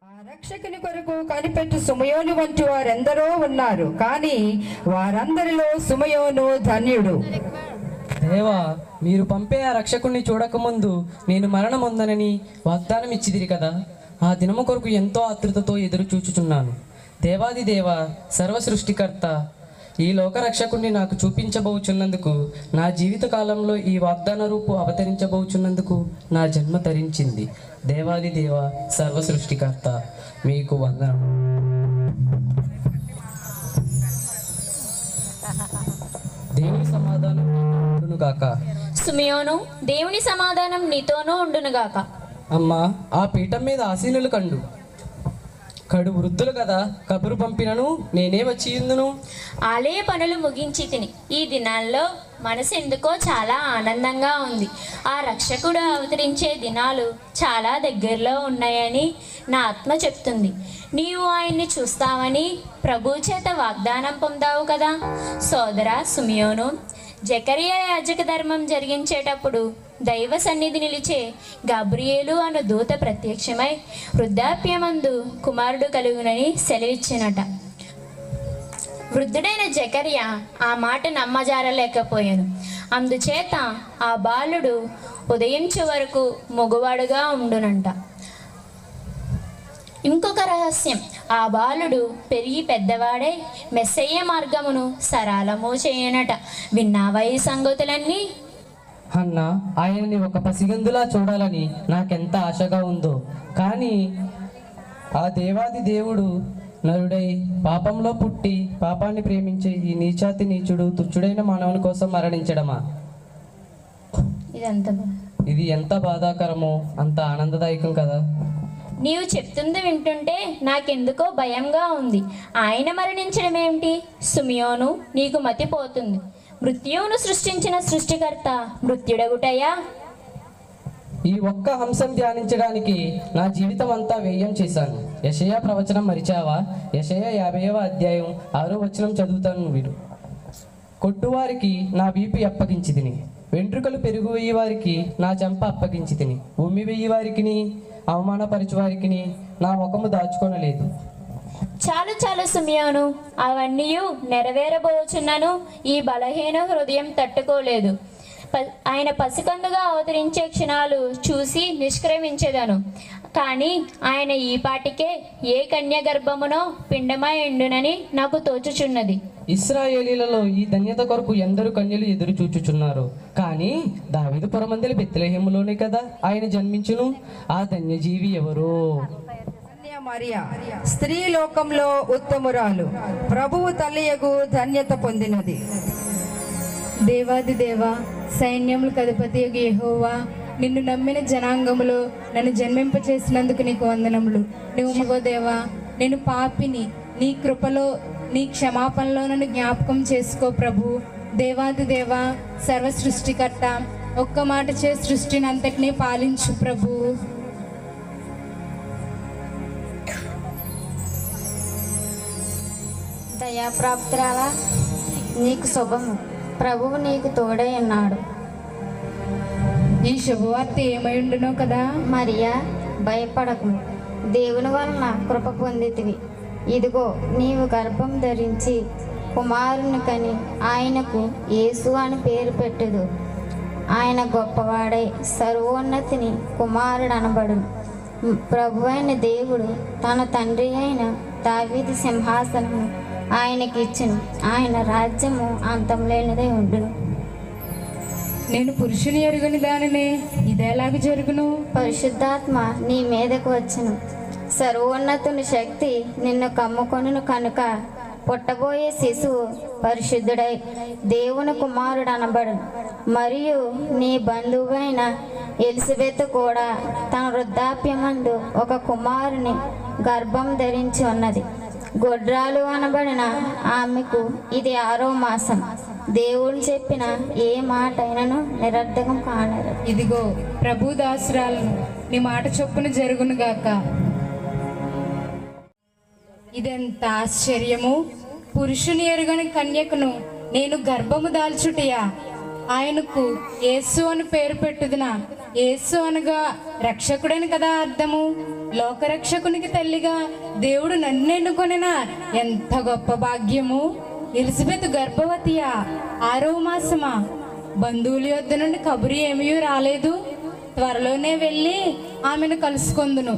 ఆ రక్షకుని కొరకు కనిపెట్టు సుమయోను వంటి వారెందరో ఉన్నారు, కానీ వారందరిలో సుమయోను ధన్యుడు. దేవా, మీరు పంపే ఆ రక్షకుణ్ణి చూడకముందు నేను మరణమొందనని వాగ్దానం ఇచ్చిదిరి కదా. ఆ దినము కొరకు ఎంతో ఆతృతతో ఎదురు చూచుచున్నాను. దేవాది దేవ, సర్వ సృష్టికర్త, ఈ లోక రక్షకుణ్ణి నాకు చూపించబోచున్నందుకు, నా జీవిత కాలంలో ఈ వాగ్దాన రూపు అవతరించబోచున్నందుకు నా జన్మ తరించింది. దేవాది దేవ, సర్వ సృష్టికర్త, మీకు వందనం. దేవుని సమాధానం ఉండునుగాక. సుమయోను, దేవుని సమాధానం నీతోనూ ఉండునుగాక. అమ్మా, ఆ పీఠం మీద ఆసీనులు కడు వృద్ధులు కదా, కబురు పంపినను నేనే వచ్చి ఇందును. ఆలయ పనులు ముగించి తిని ఈ దినాల్లో మనసు ఎందుకో చాలా ఆనందంగా ఉంది. ఆ రక్షకుడు అవతరించే దినాలు చాలా దగ్గరలో ఉన్నాయని నా ఆత్మ చెప్తుంది. నీవు ఆయన్ని చూస్తావని ప్రభు చేత వాగ్దానం పొందావు కదా. సోదరా సుమయోను, జకరియా యాజక ధర్మం జరిగించేటప్పుడు దైవ సన్నిధి నిలిచే గబ్రియేలు అను దూత ప్రత్యక్షమై వృద్ధాప్యమందు కుమారుడు కలుగునని సెలవిచ్చినట. వృద్ధుడైన జకరియా ఆ మాట నమ్మజారలేకపోయాను. అందుచేత ఆ బాలుడు ఉదయించే వరకు మగవాడుగా ఉండునంట. ఇంకొక రహస్యం, ఆ బాలుడు పెరిగి పెద్దవాడై మెస్సయ్య మార్గమును సరళము చేయనట. విన్నావా ఈ సంగతులన్నీ? అన్న, ఆయనని ఒక పసిగందులా చూడాలని నాకెంత ఆశగా ఉందో. కానీ ఆ దేవాది దేవుడు నరుడై పాపంలో పుట్టి పాపాన్ని ప్రేమించే ఈ నీచాతి నీచుడు తుచ్చుడైన మానవుని కోసం మరణించడమా? ఇది ఎంత బాధాకరమో అంత ఆనందదాయకం కదా. నీవు చెప్తుంది వింటుంటే నాకెందుకో భయంగా ఉంది. ఆయన మరణించడం ఏమిటి? సుమయోను, నీకు మతిపోతుంది. మృత్యువును సృష్టించిన సృష్టికర్త మృత్యుడగుటయా? ఈ ఒక్క హంసం ధ్యానించడానికి నా జీవితం అంతా వ్యయం చేశాను. యెషయా ప్రవచనం మరిచావా? యెషయా 50వ అధ్యాయం 6వ వచనం చదువుతాను వీరు. కొట్టువారికి నా వీపు అప్పగించి తిని, వెంట్రుకలు పెరుగు వేయి వారికి నా చెంప అప్పగించి తిని, ఉమ్మి వెయ్యి వారికి అవమానపరచు వారికి నా ముఖము దాచుకొనలేదు. చాలు చాలు సుమయోను, అవన్నీ నెరవేరబోచున్నాను. ఈ బలహీన హృదయం తట్టుకోలేదు. ఆయన పసికందుగా అవతరించే క్షణాలు చూసి నిష్క్రమించేదను. కానీ ఆయన ఈ పాటికే ఏ కన్య గర్భమునో పిండమై ఎండునని నాకు తోచుచున్నది. ఇశ్రాయేలీలలో ఈ ధన్యత కొరకు ఎందరు కన్యలు ఎదురు చూచుచున్నారు. కానీ దావీదు పురమందలి బెత్లెహేములోనే కదా ఆయన జన్మించును. ఆ ధన్యజీవి ఎవరో? మరియా స్త్రీ లోకంలో ఉత్తమురాలు, ప్రభువు తల్లియగు ధన్యత పొందినది. దేవాది దేవా, సైన్యములకు అధిపతి యెహోవా, నిన్ను నమ్మిన జనాంగములో నన్ను జన్మింపచేసినందుకు నీకు వందనములు. నువ్వు దేవా, నేను పాపిని, నీ కృపలో నీ క్షమాపణలో నన్ను జ్ఞాపకం చేసుకో ప్రభు. దేవాది దేవా, సర్వ సృష్టికర్త, ఒక్క మాట చే సృష్టిని అంతటినీ పాలించు ప్రభు. దయాప్రాప్తురాలా, నీకు శుభము. ప్రభువు నీకు తోడై ఉన్నాడు. ఈ శుభవార్త ఏమై ఉండునో కదా. మరియా, భయపడకు, దేవుని వలన కృప పొందితివి. ఇదిగో, నీవు గర్భం ధరించి కుమారుని కని ఆయనకు యేసు అని పేరు పెట్టుదు. ఆయన గొప్పవాడై సర్వోన్నతిని కుమారుడు అనబడును. ప్రభు అయిన దేవుడు తన తండ్రి అయిన దావీదు సింహాసనము ఆయనకి ఇచ్చును. ఆయన రాజ్యము అంతం లేనిదై ఉండును. నేను పురుషుని ఎరుగని దానినే, ఇదేలాగ జరుగును? పరిశుద్ధాత్మ నీ మీదకు వచ్చును. సర్వోన్నతుని శక్తి నిన్ను కమ్ముకొనును కనుక పుట్టబోయే శిశువు పరిశుద్ధుడై దేవుని కుమారుడు అనబడును. మరియు నీ బంధువైన ఎలిజబెత్ కూడా తన వృద్ధాప్యమందు ఒక కుమారుని గర్భం ధరించి ఉన్నది. గొడ్రాలు అనబడిన ఆమెకు ఇది 6వ మాసం. దేవుడు చెప్పిన ఏ మాట అయినను నిరర్ధకం కానరు. ఇదిగో, ప్రభు దాసురాలను, నీ మాట చొప్పున జరుగును గాక. ఇదెంత ఆశ్చర్యము! పురుషుని ఎరుగని కన్యకును నేను గర్భము దాల్చుటయా? ఆయనకు యేసు అని పేరు పెట్టుదునా? యేసు అనగా రక్షకుడని కదా అర్థము. లోకరక్షకునికి తల్లిగా దేవుడు నన్ను ఎన్నుకొనినా ఎంత గొప్ప భాగ్యము. ఎలిజబెత్ గర్భవతియా, 6వ మాసమా? బంధువుల యొద్ద నుండి కబురు ఏమీ రాలేదు. త్వరలోనే వెళ్ళి ఆమెను కలుసుకొందును.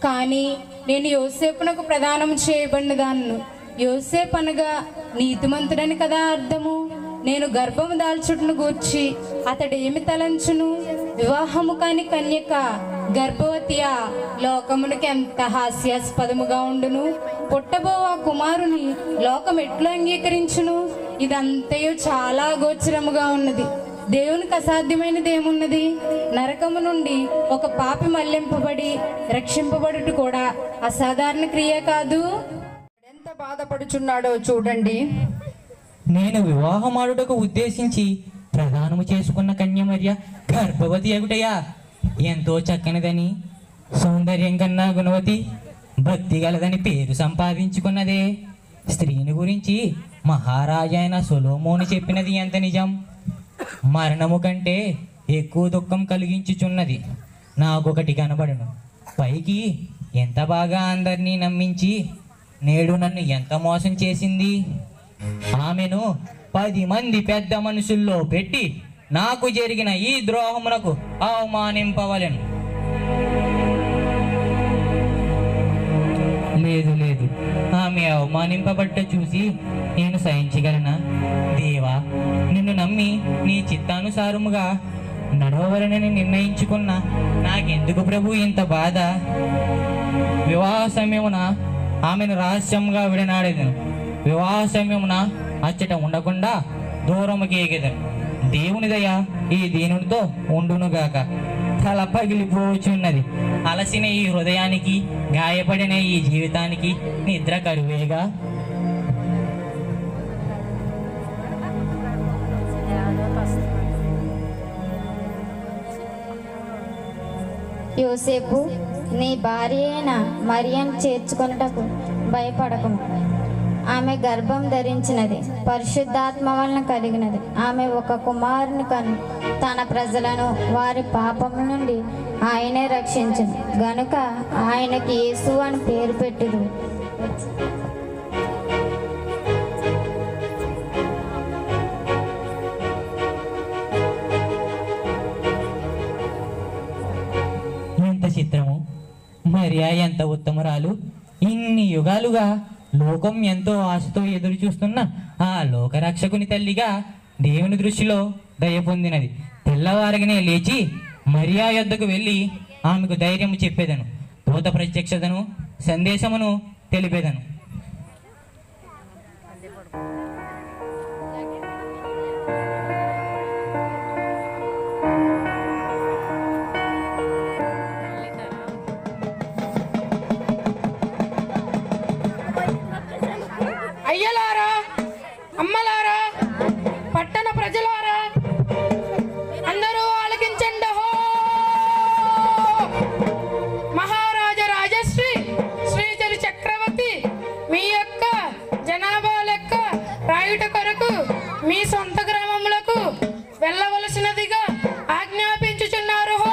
కానీ నేను యోసేపునకు ప్రదానం చేయబడిన దాన్ని. యోసేపు అనగా నీతిమంతుడని కదా అర్థము. నేను గర్భము దాల్చుటను గూర్చి అతడు ఏమి తలంచును? వివాహము కాని కన్యక గర్భవతియా, లోకమునికి ఎంత హాస్యాస్పదముగా ఉండును. పుట్టబో ఆ కుమారుని లోకం ఎట్లు అంగీకరించును? ఇదంతయు చాలా గోచరముగా ఉన్నది. దేవునికి అసాధ్యమైనది ఏమున్నది? నరకము నుండి ఒక పాపి మళ్లింపబడి రక్షింపబడుట కూడా అసాధారణ క్రియ కాదు. ఎంత బాధపడుచున్నాడో చూడండి. నేను వివాహమాడుటకు ఉద్దేశించి ప్రదానము చేసుకున్న కన్యమర్య గర్భవతి అగుటయా? ఎంతో చక్కనిదని, సౌందర్యం కన్నా గుణవతి, భక్తి గలదని పేరు సంపాదించుకున్నదే. స్త్రీని గురించి మహారాజా అయిన సొలొమోను చెప్పినది ఎంత నిజం. మరణము కంటే ఎక్కువ దుఃఖం కలిగించుచున్నది నాకొకటి కనబడును. పైకి ఎంత బాగా అందరినీ నమ్మించి నేడు నన్ను ఎంత మోసం చేసింది. ఆమెను 10 మంది పెద్ద మనుషుల్లో పెట్టి నాకు జరిగిన ఈ ద్రోహమునకు అవమానింపవలెను. లేదు లేదు, ఆమె అవమానింపబడ్డ చూసి నేను సహించగలనా? దేవా, నిన్ను నమ్మి నీ చిత్తానుసారముగా నడవవలనని నిర్ణయించుకున్న నాకెందుకు ప్రభు ఇంత బాధ? వివాహ సమయమున ఆమెను రహస్యంగా విడనాడేదను. వివాహ సమయమున అచ్చట ఉండకుండా దూరముకి ఎగేదను. దేవుని దయ ఈ దీనునితో ఉండునుగాక. తల పగిలిపోచున్నది. అలసిన ఈ హృదయానికి, గాయపడిన ఈ జీవితానికి నిద్ర కరువేగా. యోసేపు, నీ భార్య అయిన మరియను చేర్చుకొనుటకు భయపడకము. ఆమె గర్భం ధరించినది, పరిశుద్ధాత్మ వలన కలిగినది. ఆమె ఒక కుమారుని కను. తన ప్రజలను వారి పాపముల నుండి ఆయనే రక్షించును గనుక ఆయనకి యేసు అని పేరు పెట్టుదు. ఎంత చిత్రము! మరియా ఎంత ఉత్తమురాలు! ఇన్ని యుగాలుగా లోకం ఎంతో ఆశతో ఎదురు చూస్తున్న ఆ లోకరక్షకుని తల్లిగా దేవుని దృష్టిలో దయ పొందినది. తెల్లవారగానే లేచి మరియా యొద్దకు వెళ్ళి ఆమెకు ధైర్యము చెప్పేదను, దూత ప్రత్యక్షతను సందేశమును తెలిపేదను. అయ్యలారా, అమ్మలారా, పట్టణ ప్రజలారా, అందరూ ఆలకించండి. హో! మహారాజా రాజశ్రీ శ్రీజరి చక్రవర్తి మీ యొక్క జనాభా లెక్క రాయుట కొరకు మీ సొంత గ్రామములకు వెళ్ళవలసినదిగా ఆజ్ఞాపించుచున్నారు. హో!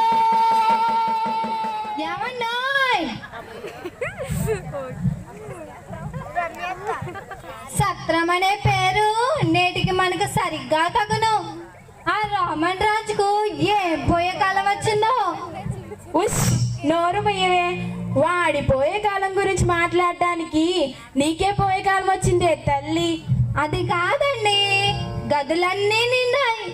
సత్రం అనే పేరు నేటికి మనకు సరిగ్గా తగును. ఆ రామన్ రాజుకు ఏ పోయే కాలం వచ్చిందో. ఉష్, నోరు మొయ్యవే. వాడిపోయే కాలం గురించి మాట్లాడడానికి నీకే పోయే కాలం వచ్చిందే తల్లి. అది కాదండి, గదులన్నీ నిండాయి,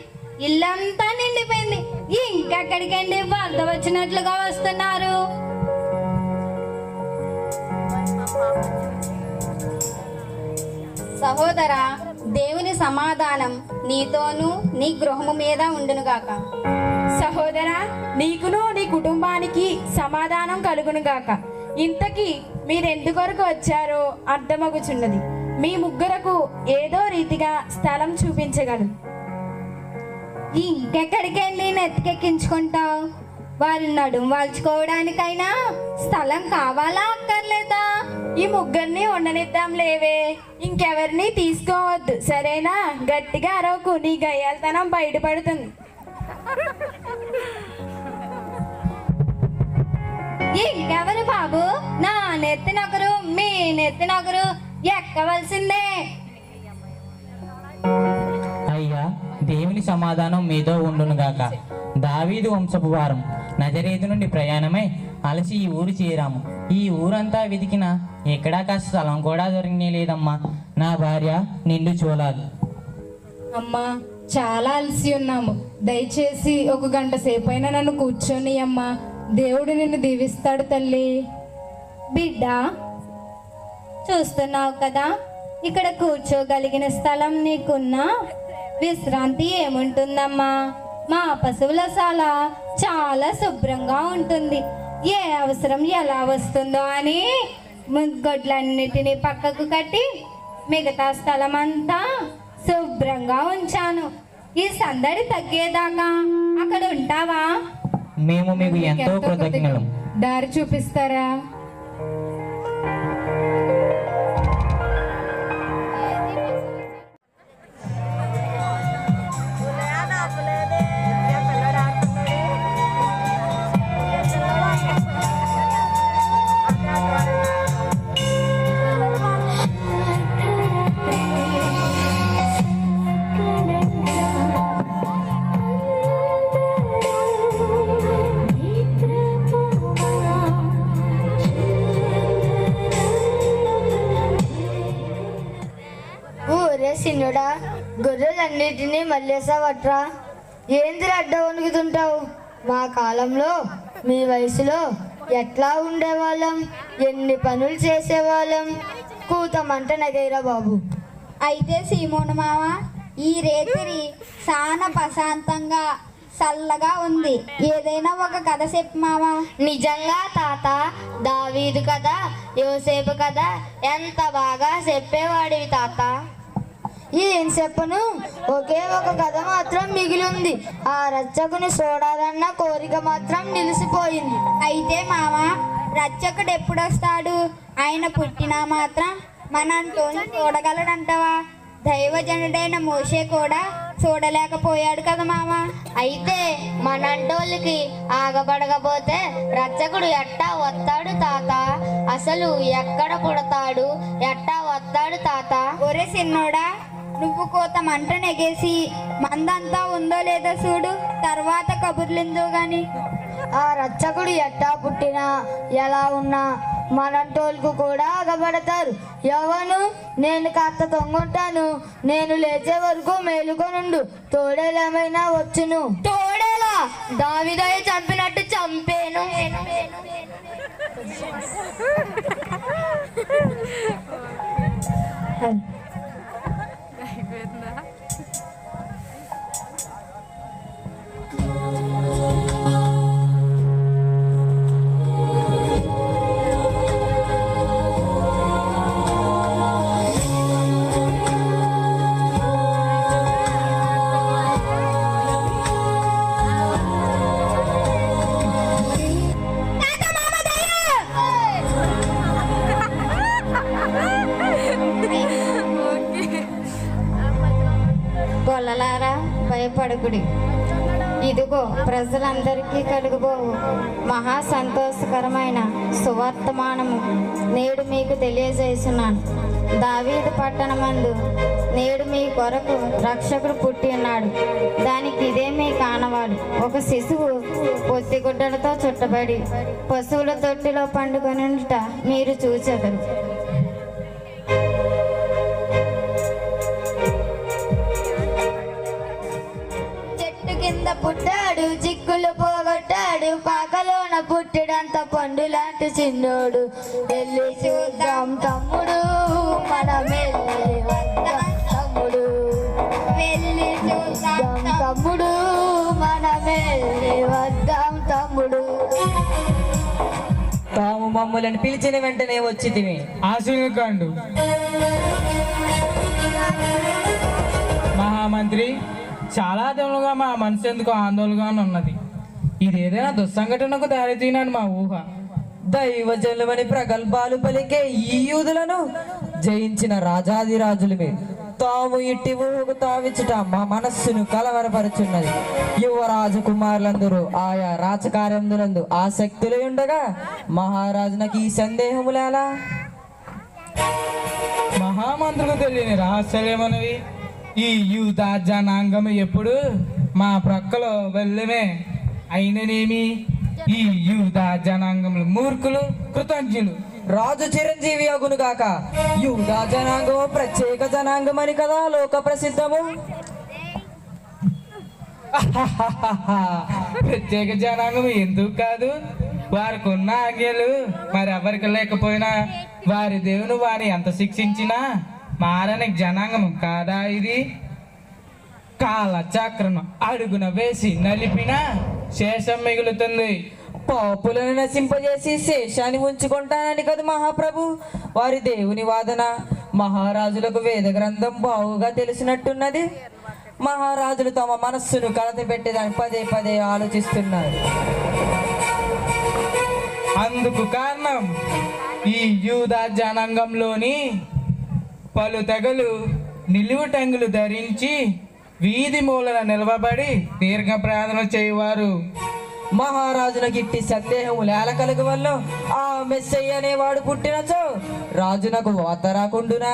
ఇల్లంతా నిండిపోయింది. ఇంకెక్కడికండి వరద వచ్చినట్లుగా వస్తున్నారు. సహోదరా, దేవుని సమాధానం నీతోనూ నీ గృహము మీద ఉండునుగాక. సహోదరా, నీకును నీ కుటుంబానికి సమాధానం కలుగునుగాక. ఇంతకీ మీరెందుకొరకు వచ్చారో అర్థమగుచున్నది. మీ ముగ్గురకు ఏదో రీతిగా స్థలం చూపించగలను. ఇంకెక్కడికండి నెత్తికెక్కించుకుంటావు? వాళ్ళు నడుము వాల్చుకోవడానికైనా స్థలం కావాలా అక్కర్లేదా? ఈ ముగ్గురిని ఉండనిద్దాం లేవే, ఇంకెవరిని తీసుకోవద్దు సరేనా? గట్టిగా అరవకు, నీ గయ్యాలతనం బయటపడుతుంది. ఇంకెవరు బాబు? నా నెత్తినొకరు మీ నెత్తినొకరు ఎక్కవలసిందే. అయ్యా, దేవుని సమాధానం మీతో ఉండునుగాక. దావీదు వంశపు వారం నజరేతు నుండి ప్రయాణమై అలసి ఈ ఊరు చేరాము. ఈ ఊరంతా వెతికినా ఎక్కడా కాస్త స్థలం కూడా దొరికినే లేదమ్మా. నా భార్య నిండు చూలాలి. అమ్మా, చాలా అలసి ఉన్నాము. దయచేసి ఒక గంట సేపు అయినా నన్ను కూర్చొని అమ్మా. దేవుడు నిన్ను దీవిస్తాడు తల్లి. బిడ్డ, చూస్తున్నావు కదా, ఇక్కడ కూర్చోగలిగిన స్థలం నీకున్నా విశ్రాంతి ఏముంటుందమ్మా? మా పశువుల శాల చాలా శుభ్రంగా ఉంటుంది. ఏ అవసరం ఎలా వస్తుందో అని గొడ్లన్నిటినీ పక్కకు కట్టి మిగతా స్థలం అంతా శుభ్రంగా ఉంచాను. ఈ సందడి తగ్గేదాకా అక్కడ ఉంటావా? మేము మీకు ఎంతో కృతజ్ఞులం. దారి చూపిస్తారా? ఊరే సిన్నుడా, గొర్రెలన్నిటినీ మళ్ళేసావట్రా? ఏంది అడ్డ వణుకుతుంటావు? మా కాలంలో మీ వయసులో ఎట్లా ఉండేవాళ్ళం, ఎన్ని పనులు చేసేవాళ్ళం. కూతమంట నగైరా బాబు. అయితే సీమోను మామ, ఈ రేతిరి చాలా ప్రశాంతంగా చల్లగా ఉంది. ఏదైనా ఒక కథ చెప్పు మావా. నిజంగా తాత, దావీదు కథ, యోసేపు కథ ఎంత బాగా చెప్పేవాడివి తాత. ఏం చెప్పను, ఒకే ఒక కథ మాత్రం మిగిలి ఉంది. ఆ రచ్చకుని చూడాలన్న కోరిక మాత్రం నిలిచిపోయింది. అయితే మావా, రచ్చకుడు ఎప్పుడొస్తాడు? ఆయన పుట్టినా మాత్రం మనంటోని చూడగలడంటవా? దైవజనుడైన మోషే కూడా చూడలేకపోయాడు కదా మామ. అయితే మనంటోళ్ళకి ఆగబడకపోతే రచ్చకుడు ఎట్టా వస్తాడు తాత? అసలు ఎక్కడ పుడతాడు, ఎట్టా వస్తాడు తాత? ఒరే సిన్నోడా, నువ్వు కోత మంట నెగేసి మందంతా ఉందో లేదో చూడు, తర్వాత కబుర్లిందో గాని. ఆ రచ్చకుడు ఎట్టా పుట్టినా ఎలా ఉన్నా మనంటోళ్ళకు కూడా ఆగబడతారు. ఎవను? నేను కాస్త తొంగుంటాను, నేను లేచే వరకు మేలుకొనుండు, తోడేలేమైనా వచ్చును. తోడేలా? దావీదయ్య చంపినట్టు చంపేను. గొల్లలారా, భయపడకుడి. ఇదిగో ప్రజలందరికీ కలుగుబోవు మహా సంతోషకరమైన సువర్తమానము నేడు మీకు తెలియజేస్తున్నాను. దావీదు పట్టణమందు నేడు మీ కొరకు రక్షకుడు పుట్టి ఉన్నాడు. దానికి ఇదే మీ కానవాడు. ఒక శిశువు పొత్తిగుడ్డలతో చుట్టబడి పశువుల తొట్టిలో పండుకొని మీరు చూచెదరు. కింద పుట్టాడు, చిక్కులు పోగొట్టాడు, పాకలోన పుట్టిడంత పండు లాంటి చిన్నోడు. వెళ్ళి చూద్దాం తమ్ముడు, మనం వెళ్ళి వద్దాం తమ్ముడు. వెళ్ళి చూద్దాం తమ్ముడు, మనం వెళ్ళి వద్దాం తమ్ముడు. తాము మమ్మల్ని పిలిచిన వెంటనే వచ్చి తిని ఆశీనుకండు మహామంత్రి. చాలా దినలుగా మా మనసు ఎందుకు ఆందోళనగా ఉన్నది. ఇది ఏదైనా దుస్సంఘటనకు దారితీనని మా ఊహ. దైవజనులమని ప్రగల్భాలు పలికే ఈ యూదులను జయించిన రాజాదిరాజులమే తాము ఇట్టి ఊహకు తావిచ్చుట మా మనస్సును కలవరపరుచున్నది. యువరాజు కుమారులందరూ ఆయా రాజకార్యములందు ఆసక్తులు ఉండగా మహారాజునకి ఈ సందేహములేలా? మహామంత్రులకు తెలియని రహస్యాలేమనవి? ఈ యూత జనాంగం ఎప్పుడు మా ప్రక్కలో వెళ్ళమే. అయిననేమి ఈ యూత జనాంగములు మూర్ఖులు, కృతజ్ఞులు. రాజు చిరంజీవి అగునుగాక. యూదా జనాంగము ప్రత్యేక జనాంగం అని కదా లోక ప్రసిద్ధము. ప్రత్యేక జనాంగం ఎందుకు కాదు? వారికి ఉన్న ఆజ్ఞలు మరి ఎవరికి లేకపోయినా వారి దేవుని వారిని ఎంత శిక్షించినా మారని జనాంగం కాదా ఇది? కాల చక్రను అడుగున వేసి నలిపిన శేషం మిగులుతుంది. పాపులను నశింపజేసి శేషాన్ని ఉంచుకుంటానని కదా మహాప్రభు వారి దేవుని వాదన. మహారాజులకు వేద గ్రంథం బావుగా తెలిసినట్టున్నది. మహారాజులు తమ మనస్సును కలత పెట్టేదాన్ని పదే పదే ఆలోచిస్తున్నారు. అందుకు కారణం ఈ యూదా జనాంగంలోని పలు తెగలు నిలువుటంగులు ధరించి వీధి మూలన నిలవబడి దీర్ఘ ప్రార్థన చేయవారు. మహారాజునకి ఇట్టి సందేహములు ఎలా కలుగు వల్ల ఆ మెస్సయ్య అనేవాడు పుట్టినచో రాజునకు వాత రాకుండునా?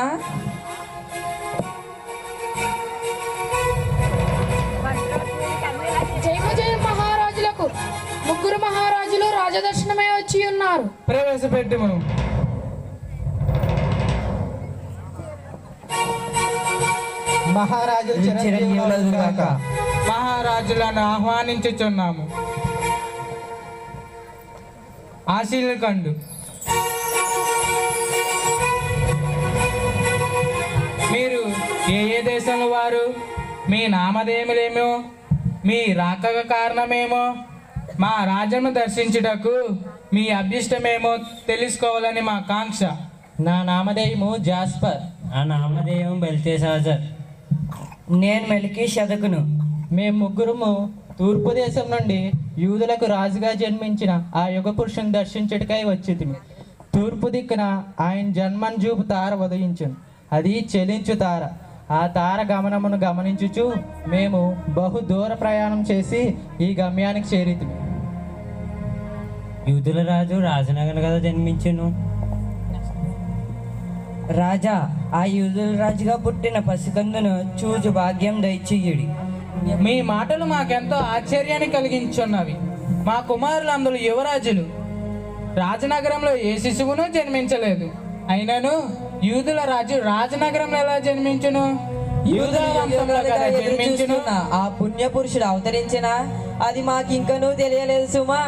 జయ మహారాజులకు ముగ్గురు మహారాజులు రాజదర్శనమే వచ్చి ఉన్నారు. ప్రవేశపెట్టుము. మహారాజులను ఆహ్వానించుచున్నాము. ఆశీలు కండు. మీరు ఏ దేశంలో వారు? మీ నామధేయములేమో, మీ రాక కారణమేమో, మా రాజ్యము దర్శించుటకు మీ అభీష్టమేమో తెలుసుకోవాలని మా కాంక్ష. నా నామధేయము జాస్పర్. నా నామధేయం బెల్తెషాజర్. నేను మెలికి షదకును. మేము ముగ్గురము తూర్పు దేశం నుండి యూదులకు రాజుగా జన్మించిన ఆ యుగ పురుషుని దర్శించుటకై వచ్చితిమి. తూర్పు దిక్కున ఆయన జన్మం చూపు తార ఉదయించును. అది చెలించు తార. ఆ తార గమనమును గమనించుచు మేము బహు దూర ప్రయాణం చేసి ఈ గమ్యానికి చేరితిమి. యూదుల రాజు రాజనగర్ కదా జన్మించును. రాజా, ఆ యూదుల రాజుగా పుట్టిన పసికందును చూచు భాగ్యం దయచేయుడి. మీ మాటలు మాకెంతో ఆశ్చర్యాన్ని కలిగించున్నవి. మా కుమారులు అందులో యువరాజులు. రాజనగరంలో ఏ శిశువును జన్మించలేదు. అయినను యూదుల రాజు రాజనగరంలో ఎలా జన్మించును? యూదుల వంశంలో కదా జన్మించును. ఆ పుణ్య పురుషుడు అవతరించిన అది మాకింకనూ తెలియలేదు సుమా.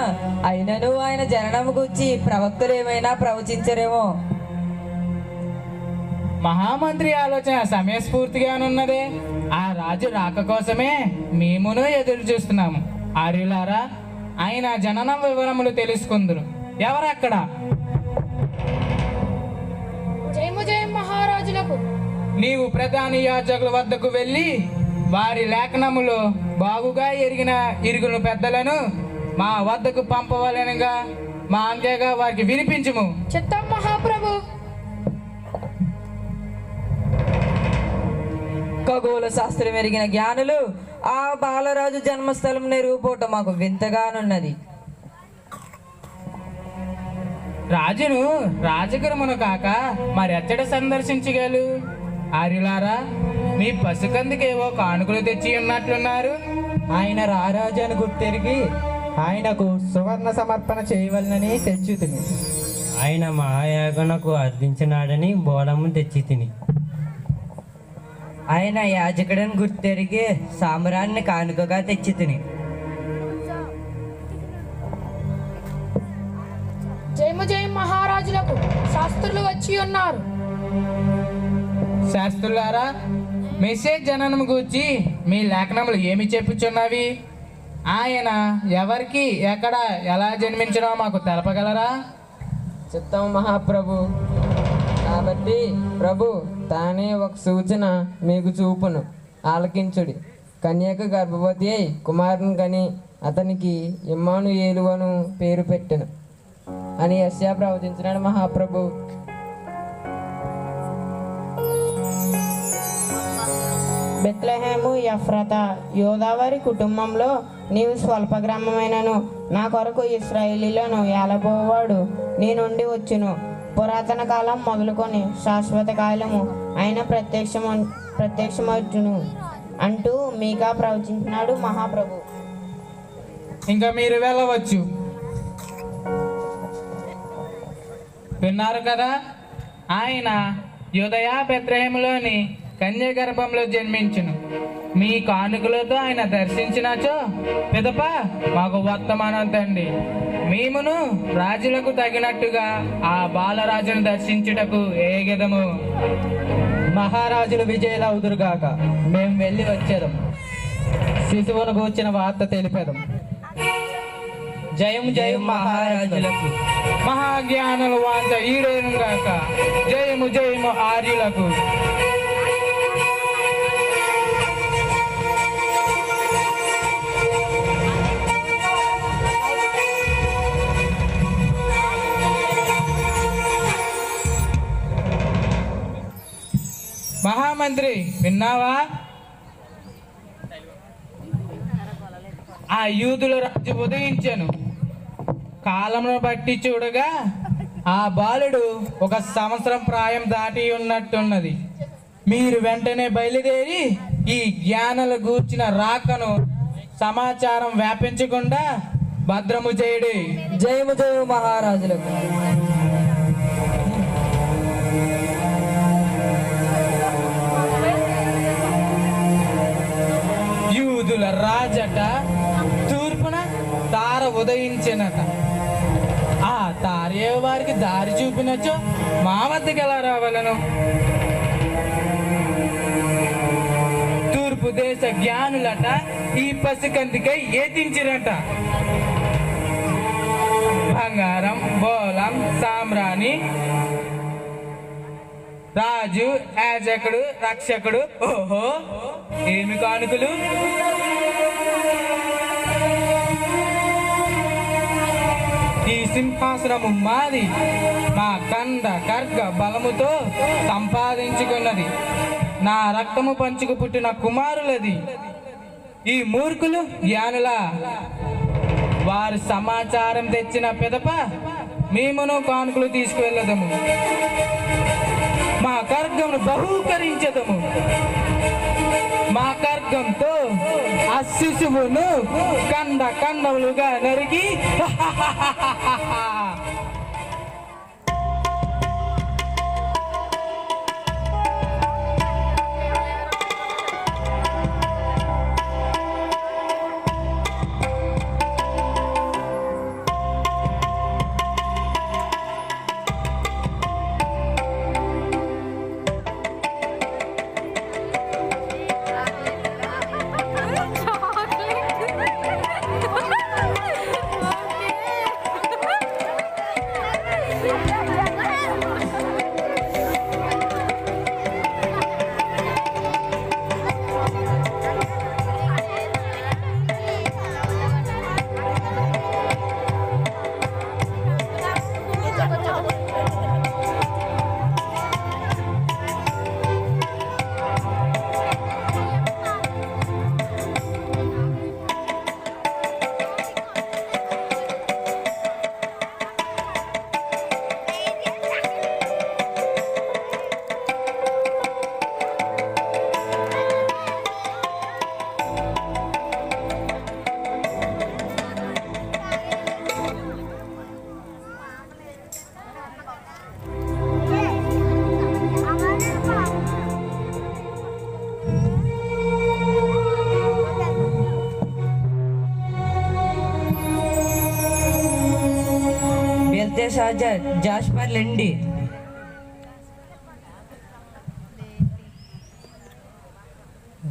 అయినను ఆయన జననము గురించి ప్రవక్తలు ఏమైనా ప్రవచించరేమో. మహామంత్రి ఆలోచన సమయస్ఫూర్తిగానున్నదే. ఆ రాజు రాక కోసమే మేమును ఎదురు చూస్తున్నాము. ఆర్యులారా, ఆయన జననం వివరములు తెలుసుకుందరు. ఎవరక్కడ? జయము మహారాజులకు. నీవు ప్రధాన యాజకుల వద్దకు వెళ్ళి వారి లేఖనములో బాగుగా ఎరిగిన ఇరుగుల పెద్దలను మా వద్దకు పంపవలెనగా మా అంకెగా వారికి వినిపించుము. చిత్తం మహాప్రభు. ఖగోళ శాస్త్రం ఎరిగిన జ్ఞానులు ఆ బాలరాజు జన్మస్థలం నిరూపోవటం మాకు వింతగానున్నది. రాజును రాజగృహమును కాక మరెచ్చట సందర్శించగలు? ఆర్యులారా, మీ పసుకందుకేవో కానుకలు తెచ్చి ఉన్నట్లున్నారు. ఆయన రారాజు అని గుర్తెరిగి ఆయనకు సువర్ణ సమర్పణ చేయవలనని తెచ్చుతిని. ఆయన మహాయాగనకు అర్థించినాడని బోళము తెచ్చి తిని. ఆయన యాజకుడని గుర్తెరిగి సాంబ్రాన్ని కానుకగా తెచ్చి తిని. జయము మహారాజులకు శాస్త్రులు వచ్చి ఉన్నారు. శాస్త్రులారా, మెసేజ్ జననం గూర్చి మీ లేఖనములు ఏమి చెప్పుచున్నవి? ఆయన ఎవరికి ఎక్కడ ఎలా జన్మించడో మాకు తెలపగలరా? చిత్తం మహాప్రభు. కాబట్టి ప్రభు తానే ఒక సూచన మీకు చూపును, ఆలకించుడి. కన్యక గర్భవతి అయి కుమారుని కని అతనికి ఇమ్మానుయేలు అను పేరు పెట్టెను అని యెషయా ప్రవచించినాడు మహాప్రభు. బెత్లెహేము ఎఫ్రత యోదావారి కుటుంబంలో నీవు స్వల్ప గ్రామమైనను నా కొరకు ఇశ్రాయేలీలను ఏలబోవాడు నీ నుండి వచ్చును. పురాతన కాలం మొదలుకొని శాశ్వత కాలము ఆయన ప్రత్యక్షమవును అంటూ మీకా ప్రవచించినాడు మహాప్రభు. ఇంకా మీరు వెళ్ళవచ్చు. విన్నారు కదా, ఆయన యూదయ బెత్లెహేములోని కన్య గర్భంలో జన్మించును. మీ కానుకలతో ఆయన దర్శించినచో పిదప మాకు వర్తమానం తండి. మేమును రాజులకు తగినట్టుగా ఆ బాలరాజును దర్శించుటకు ఏగెదము. మహారాజులు విజయులవుదురుగాక. మేము వెళ్ళి వచ్చేదం. శిశువును గూర్చిన వార్త తెలిపేదం. జయం జయం మహారాజులకు. మహాజ్ఞానుల వాంఛ ఈడేను గాక. జయము జయము ఆర్యులకు. మహామంత్రి విన్నావా? ఆ యూదుల రాజు ఉదయించెను. కాలమును బట్టి చూడగా ఆ బాలుడు 1 సంవత్సరం ప్రాయం దాటి ఉన్నట్టున్నది. మీరు వెంటనే బయలుదేరి ఈ జ్ఞానుల గూర్చిన రాకను సమాచారం వ్యాపించకుండా భద్రము చేయుడి. జయము జయము మహారాజులకు. యూదుల రాజట తూర్పున తార ఉదయించినట. ఆ తారే వారికి దారి చూపినచో మా వద్దకు ఎలా రావాలను? తూర్పు దేశ జ్ఞానులట ఈ పసికందికై ఏతించిరట. బంగారం, బోలం, సామ్రాణి, రాజు, యాజకుడు, రక్షకుడు, ఓహో ఏమి కానుకలు! ఈ సింహాసనము మాది, మా కంద ఖడ్గ బలముతో సంపాదించుకున్నది, నా రక్తము పంచుకు పుట్టిన కుమారులది. ఈ మూర్ఖులు జ్ఞానుల వారు సమాచారం తెచ్చిన పిదప మేమును కానుకలు తీసుకువెళ్ళదము. మా ఖడ్గమును బహూకరించదము. మా ఖడ్గంతో ఆ శిశువును కండ కండములుగా నరికి బెల్తెషాజర్, జాస్పర్, లెండి.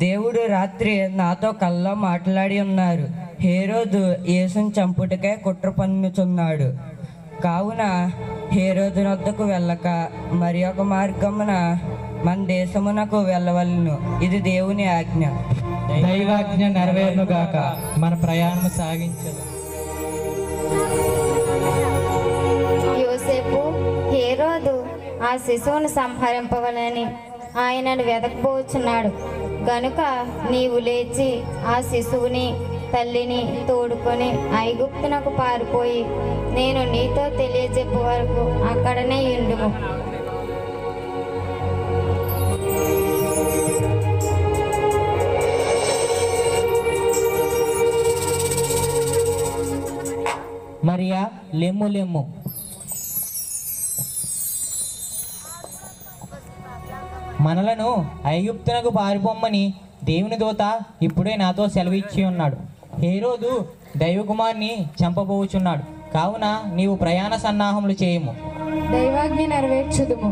దేవుడు రాత్రి నాతో కల్లో మాట్లాడి ఉన్నారు. హేరోదు యేసును చంపుటకే కుట్ర పన్నుచున్నాడు. కావున హేరోదు వద్దకు వెళ్ళక మరి ఒక మార్గమున మన దేశమునకు వెళ్ళవలను. ఇది దేవుని ఆజ్ఞ. దైవాజ్ఞ నెరవేరునుగాక. మన ప్రయాణం సాగించదు. యోసేపు హేరోదు ఆ శిశువును సంహరింపవలని ఆయనను వెతకబోచున్నాడు. గనుక నీవు లేచి ఆ శిశువుని తల్లిని తోడుకొని ఐగుప్తునకు పారిపోయి నేను నీతో తెలియజెప్పు వరకు అక్కడనే ఉండుము. మరియా, లెమ్ము లెమ్ము. మనలను ఐగుప్తునకు పారిపోమ్మని దేవుని దూత ఇప్పుడే నాతో సెలవు ఇచ్చి ఉన్నాడు. హేరోదు దైవకుమార్ని చంపబోచున్నాడు. కావున నీవు ప్రయాణ సన్నాహములు చేయము. దైవాజ్ఞ నెరవేర్చుదుము.